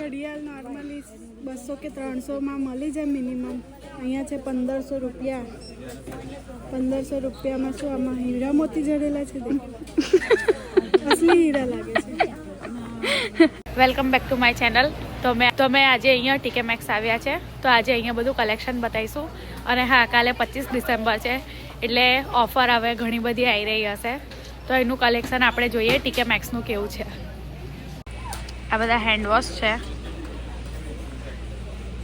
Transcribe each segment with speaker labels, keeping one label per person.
Speaker 1: ઘડિયાળ નોર્મલી 200 કે 300માં મળી જાય મિનિમમ. અહીંયા છે 1500 રૂપિયા. 1500 રૂપિયામાં શું આમાં હીરા મોતી જડેલા છે? અસલી હીરા લાગે છે.
Speaker 2: Welcome back to my channel. તો મેં આજે અહીંયા ટીકે મેક્સ આવ્યા છે, તો આજે અહીંયા બધું કલેક્શન બતાવીશું. અને હા, કાલે 25 ડિસેમ્બર છે એટલે ઓફર હવે ઘણી બધી આવી રહી હશે, તો એનું કલેક્શન આપણે જોઈએ ટીકે મેક્સનું કેવું છે. આ બધા હેન્ડવોશ છે,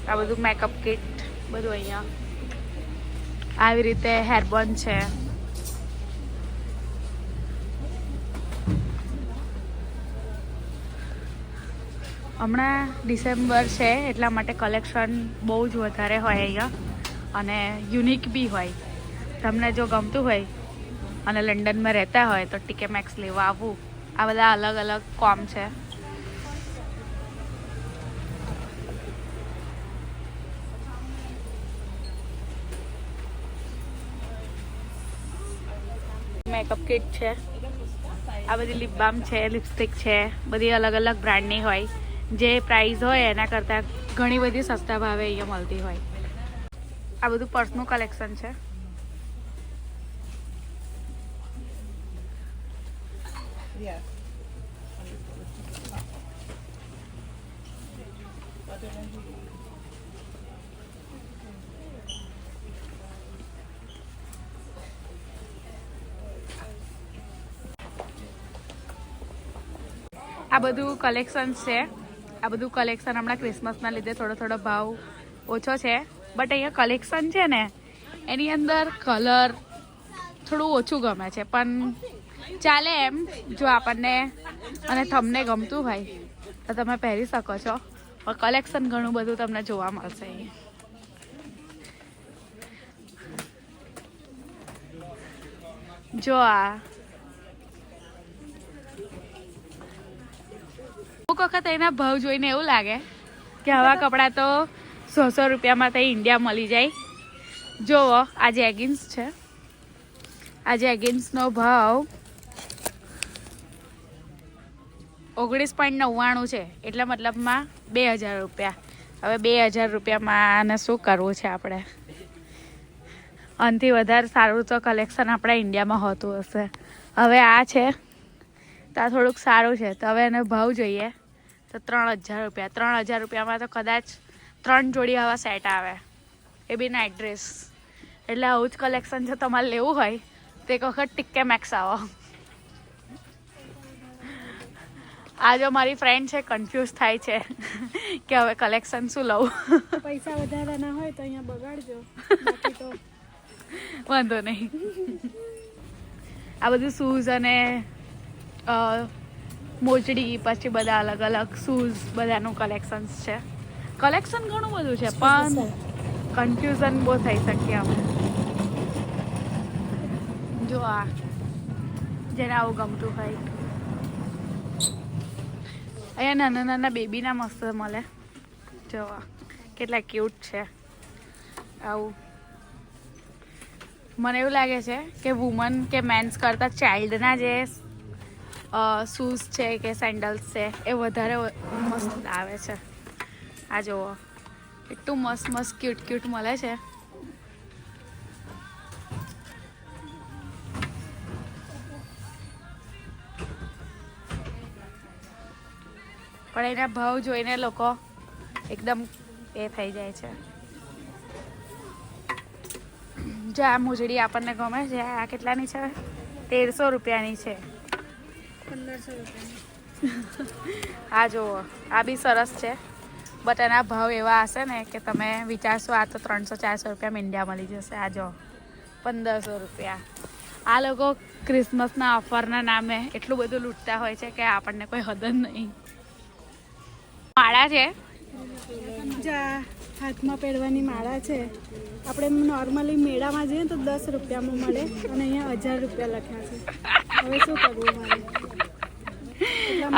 Speaker 2: આ બધું મેકઅપ કિટ બધું અહીંયા. આવી રીતે હેરબોન છે, હમણાં ડિસેમ્બર છે એટલા માટે કલેક્શન બહુ જ વધારે હોય અહીંયા અને યુનિક બી હોય. તમને જો ગમતું હોય અને લંડનમાં રહેતા હોય તો ટીકે મેક્સ લેવા આવવું. આ બધા અલગ અલગ કોમ છે. મેકઅપ કિટ છે, આ બધી લિપ બામ છે, લિપસ્ટિક છે, બધી અલગ અલગ બ્રાન્ડની હોય. જે પ્રાઇસ હોય એના કરતાં ઘણી બધી સસ્તા ભાવે અહીંયા મળતી હોય. આ બધું પર્સનું કલેક્શન છે. આ બધું કલેક્શન છે. આ બધું કલેક્શન હમણાં ક્રિસમસના લીધે થોડો ભાવ ઓછો છે, બટ અહીંયા કલેક્શન છે ને એની અંદર કલર થોડું ઓછું ગમે છે, પણ ચાલે એમ. જો આપણને અને તમને ગમતું હોય તો તમે પહેરી શકો છો, પણ કલેક્શન ઘણું બધું તમને જોવા મળશે. જો આ અમુક વખત એના ભાવ જોઈને એવું લાગે કે આવા કપડાં તો 100 રૂપિયામાં તો ઇન્ડિયા મળી જાય. જોવો આ જેગિન્સ છે, આ જેગિન્સનો ભાવ 19.99 છે, એટલે મતલબમાં 2000 રૂપિયા. હવે 2000 રૂપિયામાં આને શું કરવું છે આપણે? આનાથી વધારે સારું તો કલેક્શન આપણા ઇન્ડિયામાં હોતું હશે. હવે આ છે તો આ થોડુંક સારું છે, તો હવે એનો ભાવ જોઈએ તો 3000 રૂપિયા. 3000 રૂપિયામાં તો કદાચ 3 જોડી આવા સેટ આવે, એ બી નાઇટ ડ્રેસ. એટલે આવું જ કલેક્શન જો તમારે લેવું હોય તો એક વખત ટીકે મેક્સ આવો. આ જો મારી ફ્રેન્ડ છે, કન્ફ્યુઝ થાય છે કે હવે કલેક્શન શું લઉં.
Speaker 1: પૈસા વધારે ના હોય તો અહીંયા બગાડજો, બાકી તો
Speaker 2: વાંધો નહીં. આ બધું શૂઝ અને મોજડી, પછી બધા અલગ અલગ શૂઝ, બધાનું કલેક્શન છે. કલેક્શન ઘણું બધું છે, પણ કન્ફ્યુઝન બહુ થઈ શકીએ અમે. જો આ જેને આવું ગમતું હોય. અહીંયા નાના નાના બેબીના મસ્ત મળે. જો કેટલા ક્યુટ છે. આવું મને એવું લાગે છે કે વુમન કે મેન્સ કરતાં ચાઇલ્ડના જે શૂઝ છે કે સેન્ડલ્સ છે એ વધારે મસ્ત આવે છે. આ જુઓ એટલું મસ્ત મસ્ત ક્યુટ મળે છે. પણ એના ભાવ જોઈને લોકો એકદમ એ થઈ જાય છે. જો આ મોજડી આપણને ગમે છે, આ કેટલાની છે? 1300 રૂપિયાની છે.
Speaker 1: 1500 રૂપિયાની.
Speaker 2: આ જુઓ આ બી સરસ છે, બટ એના ભાવ એવા હશે ને કે તમે વિચારશો આ તો 300-400 રૂપિયામાં ઇન્ડિયા મળી જશે. આ જો 1500 રૂપિયા. આ લોકો ક્રિસમસના ઓફરના નામે એટલું બધું લૂંટતા હોય છે કે આપણને કોઈ હદ જ નહીં. માળા છે,
Speaker 1: હાથમાં પહેરવાની માળા છે. આપણે નોર્મલી મેળામાં જઈએ તો 10 રૂપિયામાં મળે અને અહીંયા 1000 રૂપિયા લખ્યા છે. હવે શું કરવું મારે?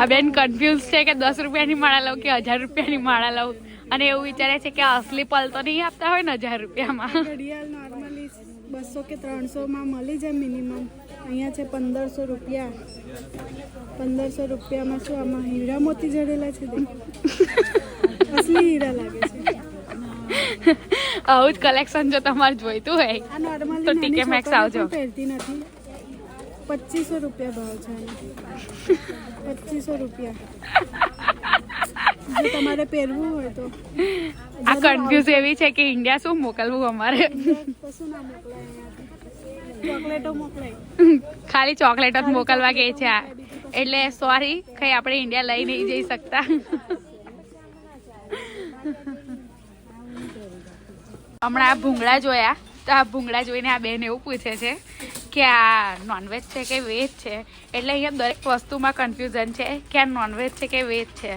Speaker 2: આ બેન કન્ફ્યુઝ છે કે 10 રૂપિયાની માળા લઉં કે 1000 રૂપિયાની માળા લઉં, અને એવું વિચારે છે કે અસલી પલ તો નહીં આપતા હોય ને 1000 રૂપિયામાં.
Speaker 1: ઘડિયાળ નોર્મલી 200 કે 300માં મળી જાય મિનિમમ. અહીંયા છે 1500 રૂપિયા. 1500 રૂપિયામાં શું આમાં હીરા મોતી જડેલા છે? નકલી હીરા લાગે છે.
Speaker 2: આવું જ કલેક્શન જો તમારે જોઈતું હોય
Speaker 1: આ નોર્મલી
Speaker 2: તો TK Maxx આવજો.
Speaker 1: પહેરતી નથી. 2500 રૂપિયા ભાવ છે આનો. 2500 રૂપિયા. જો તમારે પહેરવું હોય તો
Speaker 2: આ કન્ફ્યુઝ એવી છે કે ઇન્ડિયા શું મોકલવું અમારે.
Speaker 1: કશું ના મોકલાય અહીંયાથી. ચોકલેટો મોકલાય.
Speaker 2: ખાલી ચોકલેટ જ મોકલવા ગઈ છે આ. એટલે સોરી કઈ આપણે ઇન્ડિયા લઈ નહીં જઈ શકતા. હમણાં આ ભૂંગળા જોયા તો આ ભૂંગળા જોઈને આ બેન એવું પૂછે છે કે આ નોનવેજ છે કે વેજ છે. એટલે અહીંયા દરેક વસ્તુમાં કન્ફ્યુઝન છે કે આ નોનવેજ છે કે વેજ છે.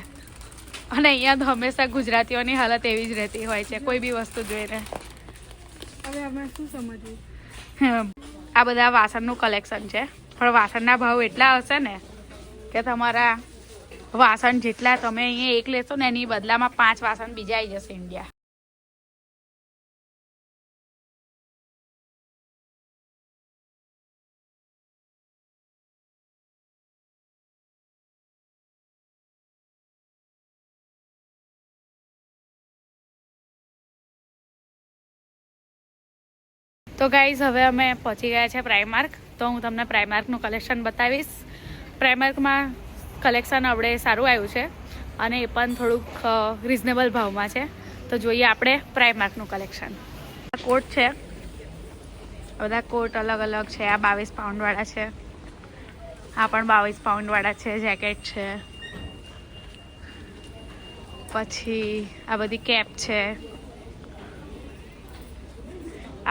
Speaker 2: અને અહીંયા તો હંમેશા ગુજરાતીઓની હાલત એવી જ રહેતી હોય છે કોઈ બી વસ્તુ જોઈને.
Speaker 1: હવે અમે શું સમજવું?
Speaker 2: આ બધા વાસણનું કલેક્શન છે પણ વાસણના ભાવ એટલા હશે ને કે તમારા વાસણ જેટલા તમે અહીંયા એક લેશો ને એની બદલામાં 5 વાસણ બીજા આવી જશે ઇન્ડિયા. તો ગાઈઝ હવે અમે પહોંચી ગયા છે પ્રાઇમાર્ક. તો હું તમને પ્રાઇમાર્કનું કલેક્શન બતાવીશ. પ્રાઇમાર્કમાં કલેક્શન આપણે સારું આવ્યું છે અને એ પણ થોડુંક રિઝનેબલ ભાવમાં છે. તો જોઈએ આપણે પ્રાઇમાર્કનું કલેક્શન. આ કોટ છે, બધા કોટ અલગ અલગ છે. આ 22 પાઉન્ડવાળા છે, આ પણ 22 પાઉન્ડવાળા છે. જેકેટ છે, પછી આ બધી કેપ છે,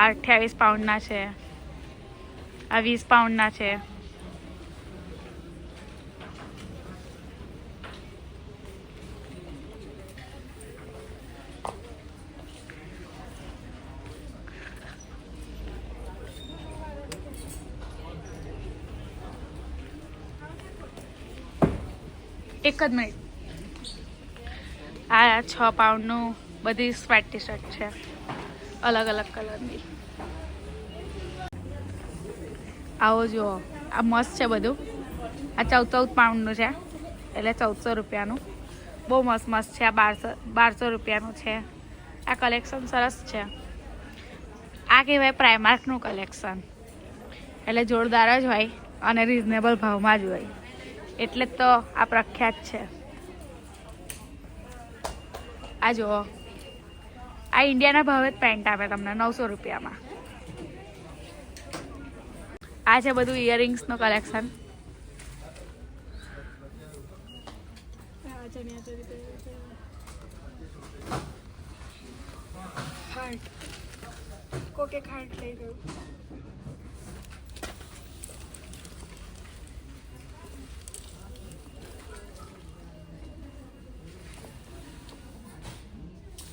Speaker 2: 28 પાઉન્ડના છે, આ 20 પાઉન્ડના છે. એક જ મિનિટ. આ 6 પાઉન્ડનું બધી સ્વેટ ટી શર્ટ છે અલગ અલગ કલરની. આવો જુઓ, આ મસ્ત છે બધું. આ 14 પાઉન્ડનું છે એટલે 1400 રૂપિયાનું. બહુ મસ્ત મસ્ત છે. આ 1200 રૂપિયાનું છે. આ કલેક્શન સરસ છે. આ કહેવાય પ્રાઇમાર્કનું કલેક્શન. એટલે જોરદાર જ હોય અને રિઝનેબલ ભાવમાં જ હોય. એટલે તો આ પ્રખ્યાત છે. આ જુઓ, આ ઇન્ડિયાના ભાવે જ પેન્ટ આપે તમને 900 રૂપિયામાં. આ છે બધું ઇયરિંગ્સનું કલેક્શન.
Speaker 1: કોકે ખાટ લઈ ગયું.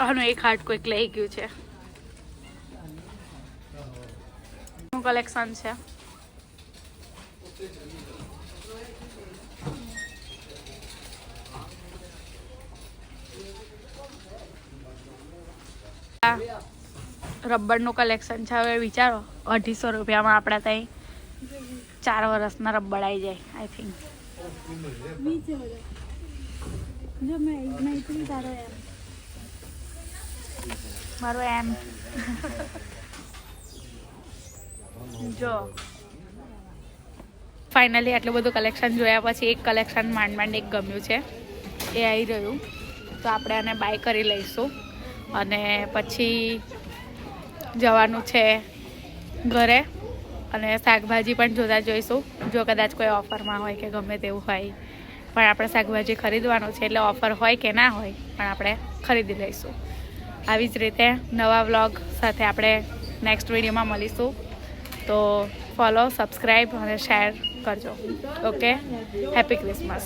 Speaker 2: આનું એક હાર્ટ કોઈક લઈ ગયું છે. કલેક્શન છે. રબરનું કલેક્શન છે. હવે વિચારો 250 રૂપિયામાં આપણા ત્યાં 4 વર્ષના રબર આવી જાય. આઈ થિંક
Speaker 1: નીચે બધા જો મેં નહીં તારો એમ
Speaker 2: મારો એમ જો ફાઇનલી આટલું બધું કલેક્શન જોયા પછી એક કલેક્શન માંડ એક ગમ્યું છે, એ આવી રહ્યું. તો આપણે આને બાય કરી લઈશું અને પછી જવાનું છે ઘરે. અને શાકભાજી પણ જોતા જોઈશું. જો કદાચ કોઈ ઓફરમાં હોય કે ગમે તેવું હોય, પણ આપણે શાકભાજી ખરીદવાનું છે એટલે ઓફર હોય કે ના હોય પણ આપણે ખરીદી લઈશું. આવી જ રીતે નવા વ્લોગ સાથે આપણે નેક્સ્ટ વિડીયોમાં મળીશું. તો ફોલો, સબસ્ક્રાઈબ અને શેર કરજો. Okay, happy Christmas.